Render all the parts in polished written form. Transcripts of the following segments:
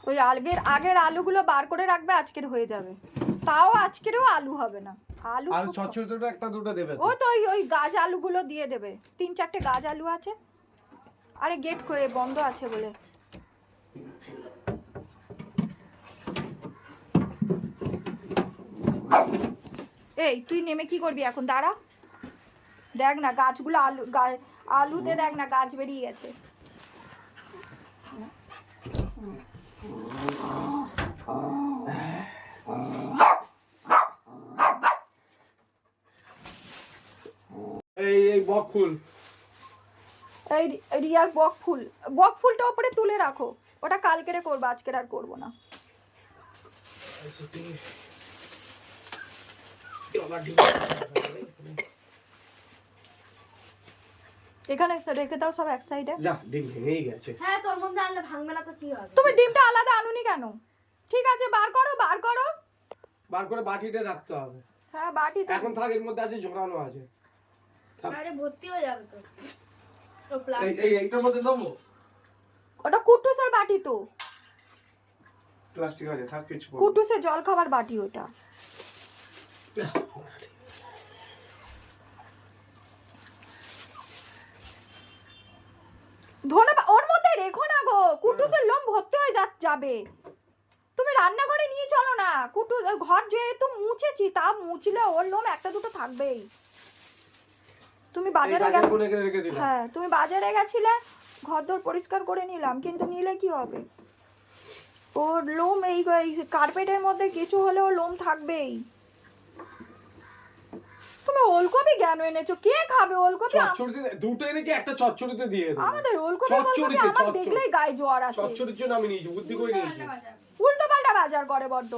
ওই আগের আলুগুলো বার করে রাখবে, আজকের হয়ে যাবে। তাও আজকেরও আলু হবে না, আলু ছোট একটা দুটো দেবে। ও তো ওই গাছ আলুগুলো দিয়ে দেবে, 3-4টে গাছ আলু আছে। আরে গেট করে বন্ধ আছে বলে। এই তুই নেমে কি করবি এখন? দাঁড়া, দেখ না গাছগুলো আলুতে দেখ না গাছ বেরিয়ে গেছে। এই বকফুল, এই রিয়ার বকফুলটা ওপরে তুলে রাখো, ওটা কালকেরে করবো, আজকের আর করবো না। এখানে রেখে দাও সব এক সাইডে। যা, ডিম ভেঙেই গেছে। হ্যাঁ, তোর মধ্যে আনলে ভাঙবে না তো কি হবে? তুমি ডিমটা আলাদা আনুনি কেন? ঠিক আছে, বার করো। বার করে বাটিতে রাখতে হবে। হ্যাঁ বাটিতে এখন থাক, এর মধ্যে আছে, ঝোরানো আছে। আরে ভর্তি হয়ে যাবে তো। এইটার মধ্যে দেবো। ওটা কুটুসের বাটি তো, প্লাস্টিক আছে, থাক কিছু। কুটুসের জল খাবার বাটি ওটা। ধনে ওর মধ্যে রেখো না গো, কুটুসের লোম ভর্তি হয়ে যাবে। তুমি রান্নাঘরে নিয়ে চলো না, কুটুস ঘর যেহেতু মুছেছি, তা মুছলে ওর লোম একটা দুটো থাকবেই। তুমি বাজারে হ্যাঁ তুমি বাজারে গেছিলে, ঘরদোর পরিষ্কার করে নিলাম, কিন্তু নিলে কি হবে? ওর লোম এই কার্পেটের মধ্যে কিছু হলে ওর লোম থাকবেই। তুমি ওলকপি কেন এনেছো? কে খাবে ওলকপি? চচ্চড়িতে দুটো এনেছি, একটা চচ্চড়িতে দিয়ে দাও। আমাদের ওলকপি আমার দেখলেই গায়ে জ্বর আসে। চচ্চড়ির জন্য আমি নিয়েছি, বুদ্ধি করে নিয়েছি। উল্টো পাল্টা বাজার করে বড্ড।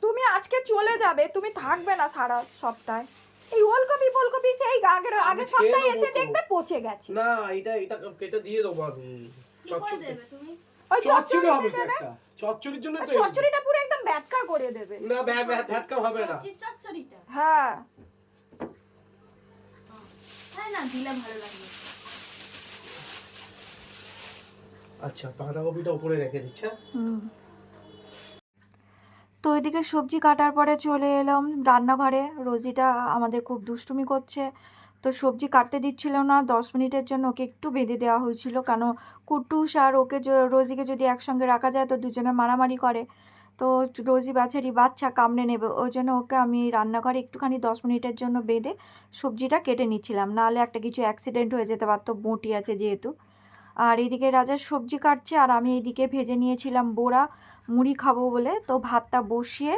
তুমি আজকে চলে যাবে, তুমি থাকবে না সারা সপ্তাহ। এই ওলকপি সেই আগে সপ্তাহে এসে দেখবে পচে গেছে। না, এটা কেটে দিয়ে দেবো আমি। কি করে দেবে তুমি? ওই চচ্চড়ি হবে তো একটা। চচ্চড়ির জন্য তো চচ্চড়িটা পুরো একদম ব্যাটকা করে দেবে। না, ব্যাটকা হবে না। চচ্চড়িটা হ্যাঁ হ্যাঁ, না দিলে ভালো লাগবে। আচ্ছা, বাঁধাকপিটা উপরে রেখে দিচ্ছি। তো এদিকে সবজি কাটার পরে চলে এলাম রান্নাঘরে। রোজিটা আমাদের খুব দুষ্টুমি করছে, তো সবজি কাটতে দিচ্ছিল না। 10 মিনিটের জন্য ওকে একটু বেঁধে দেওয়া হয়েছিল, কেন কুটুস আর ওকে রোজিকে যদি একসঙ্গে রাখা যায় তো দুজনে মারামারি করে, তো রোজি বাচ্চা কামড়ে নেবে, ওই জন্য ওকে আমি রান্নাঘরে একটুখানি 10 মিনিটের জন্য বেঁধে সবজিটা কেটে নিচ্ছিলাম, নাহলে একটা কিছু অ্যাক্সিডেন্ট হয়ে যেতে পারতো, বঁটি আছে যেহেতু। আর এইদিকে রাজার সবজি কাটছে, আর আমি এইদিকে ভেজে নিয়েছিলাম বড়া, মুড়ি খাবো বলে। তো ভাতটা বসিয়ে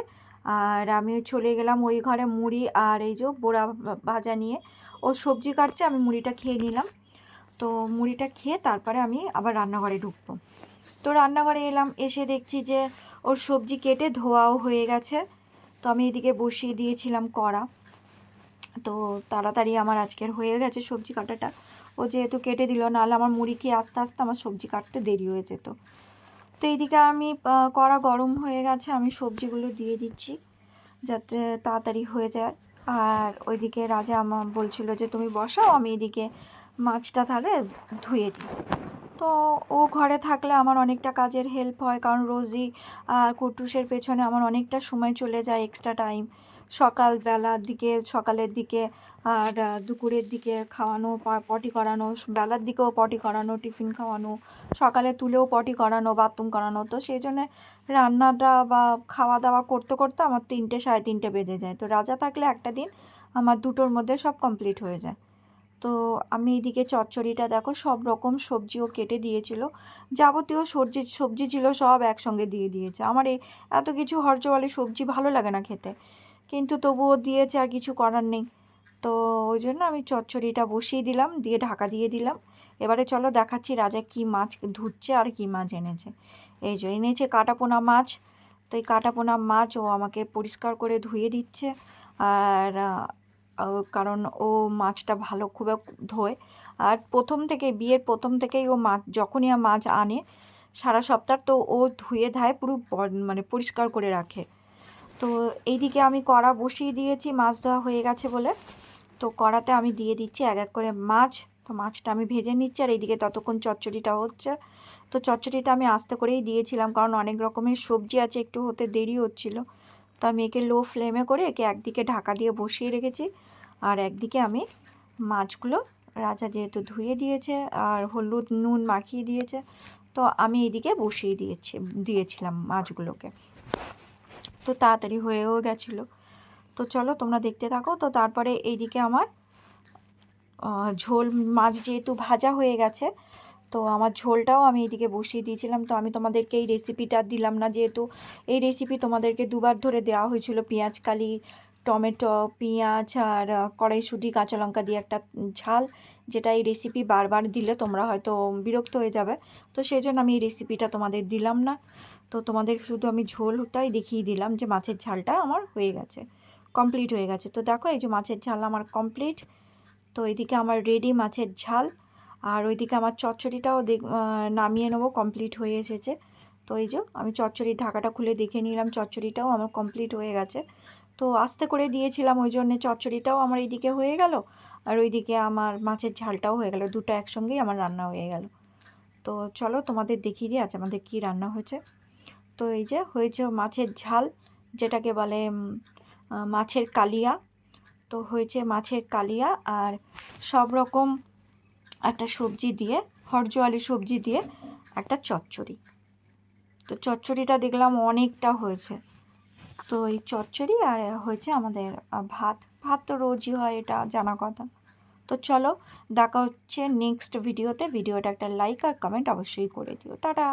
আর আমি চলে গেলাম ওই ঘরে মুড়ি আর এই যে বড়া ভাজা নিয়ে। ও সবজি কাটছে, আমি মুড়িটা খেয়ে নিলাম। তো মুড়িটা খেয়ে তারপরে আমি আবার রান্নাঘরে ঢুকবো। তো রান্নাঘরে এলাম, এসে দেখছি যে ওর সবজি কেটে ধোয়াও হয়ে গেছে। তো আমি এদিকে বসিয়ে দিয়েছিলাম কড়া। তো তাড়াতাড়ি আমার আজকের হয়ে গেছে সবজি কাটাটা, ও যেহেতু কেটে দিল, নাহলে আমার মুড়ি খেয়ে আস্তে আস্তে আমার সবজি কাটতে দেরি হয়ে যেত। তো এইদিকে আমি কড়া গরম হয়ে গেছে, আমি সবজিগুলো দিয়ে দিচ্ছি যাতে তাড়াতাড়ি হয়ে যায়। আর ওইদিকে রাজা আমার বলছিল যে তুমি বসাও, আমি এদিকে মাছটা তাহলে ধুয়ে দিই। তো ও ঘরে থাকলে আমার অনেকটা কাজের হেল্প হয়, কারণ রোজি আর কুটুসের পেছনে আমার অনেকটা সময় চলে যায়, এক্সট্রা টাইম। সকালের দিকে আর দুপুরের দিকে খাওয়ানো, পটি করানো, বেলার দিকেও পটি করানো, টিফিন খাওয়ানো, সকালে তুলেও পটি করানো, বাথরুম করানো। তো সেই জন্যে রান্নাটা বা খাওয়া দাওয়া করতে করতে আমার 3টে 3:30 বেজে যায়। তো রাজা থাকলে একটা দিন আমার 2টোর মধ্যে সব কমপ্লিট হয়ে যায়। তো আমি এদিকে চচ্চড়িটা দেখো, সব রকম সবজিও কেটে দিয়েছিল, যাবতীয় সবজি ছিল সব একসঙ্গে দিয়ে দিয়েছে। আমার এই এত কিছু হরচওয়ালি সবজি ভালো লাগে না খেতে, কিন্তু তবুও দিয়েছে, আর কিছু করার নেই। তো ওই জন্য আমি চচ্চড়িটা বসিয়ে দিলাম, দিয়ে ঢাকা দিয়ে দিলাম। এবারে চলো দেখাচ্ছি রাজা কি মাছ ধুচ্ছে আর কি মাছ এনেছে। এই যে এনেছে কাটাপোনা মাছ। তো এই কাটাপোনা মাছ ও আমাকে পরিষ্কার করে ধুয়ে দিচ্ছে, আর কারণ ও মাছটা ভালো খুব ধোয়। আর বিয়ের প্রথম থেকেই ও মাছ যখনই মাছ আনে সারা সপ্তাহ, তো ও ধুয়ে ধায় পুরো মানে পরিষ্কার করে রাখে। তো এইদিকে আমি কড়া বসিয়ে দিয়েছি, মাছ ধোয়া হয়ে গেছে বলে। তো কড়াতে আমি দিয়ে দিচ্ছি এক এক করে মাছ, তো মাছটা আমি ভেজে নিচ্ছি আর এইদিকে ততক্ষণ চচ্চড়িটা হচ্ছে। তো চচ্চড়িটা আমি আস্তে করেই দিয়েছিলাম, কারণ অনেক রকমের সবজি আছে, একটু হতে দেরি হচ্ছিল। তো আমি একে লো ফ্লেমে করে একে একদিকে ঢাকা দিয়ে বসিয়ে রেখেছি, আর একদিকে আমি মাছগুলো, রাজা যেহেতু ধুয়ে দিয়েছে আর হলুদ নুন মাখিয়ে দিয়েছে, তো আমি এইদিকে বসিয়ে দিয়েছিলাম মাছগুলোকে। তো তাড়াতাড়ি হয়েও গেছিলো। তো চলো তোমরা দেখতে থাকো। তো তারপরে এইদিকে আমার ঝোল, মাছ যেহেতু ভাজা হয়ে গেছে, তো আমার ঝোলটাও আমি এইদিকে বসিয়ে দিয়েছিলাম। তো আমি তোমাদেরকে এই রেসিপিটা দিলাম না, যেহেতু এই রেসিপি তোমাদেরকে দুবার ধরে দেওয়া হয়েছিল। পেঁয়াজ কালি, টমেটো, পেঁয়াজ আর কড়াইশুঁটি, কাঁচা লঙ্কা দিয়ে একটা ঝাল, যেটা এই রেসিপি বারবার দিলে তোমরা হয়তো বিরক্ত হয়ে যাবে। তো সেই জন্য আমি এই রেসিপিটা তোমাদের দিলাম না। তো তোমাদের শুধু আমি ঝোলটাই দেখিয়ে দিলাম যে মাছের ঝালটা আমার হয়ে গেছে, কমপ্লিট হয়ে গেছে। তো দেখো এই যে মাছের ঝাল আমার কমপ্লিট। তো এদিকে আমার রেডি মাছের ঝাল, আর ওইদিকে আমার চচ্চড়িটাও নামিয়ে নেবো, কমপ্লিট হয়ে এসেছে। তো এই যে আমি চচ্চড়ির ঢাকাটা খুলে দেখে নিলাম, চচ্চড়িটাও আমার কমপ্লিট হয়ে গেছে। তো আস্তে করে দিয়েছিলাম, ওই জন্যে চচ্চড়িটাও আমার এইদিকে হয়ে গেল, আর ওইদিকে আমার মাছের ঝালটাও হয়ে গেল, দুটো একসঙ্গেই আমার রান্না হয়ে গেল। তো চলো তোমাদের দেখিয়ে দিই আজ আমাদের কী রান্না হয়েছে। তো এই যে হয়েছে মাছের ঝাল, যেটাকে বলে মাছের কালিয়া। তো হয়েছে মাছের কালিয়া আর সব রকম একটা সবজি দিয়ে, হরজোয়ালি সবজি দিয়ে একটা চচ্চড়ি। তো চচ্চড়িটা দেখলাম অনেকটা হয়েছে। তো এই চচ্চড়ি আর হয়েছে আমাদের ভাত। ভাত তো রোজই হয়, এটা জানা কথা। তো চলো দেখা হচ্ছে নেক্সট ভিডিওতে। ভিডিওটা একটা লাইক আর কমেন্ট অবশ্যই করে দিও। টাটা।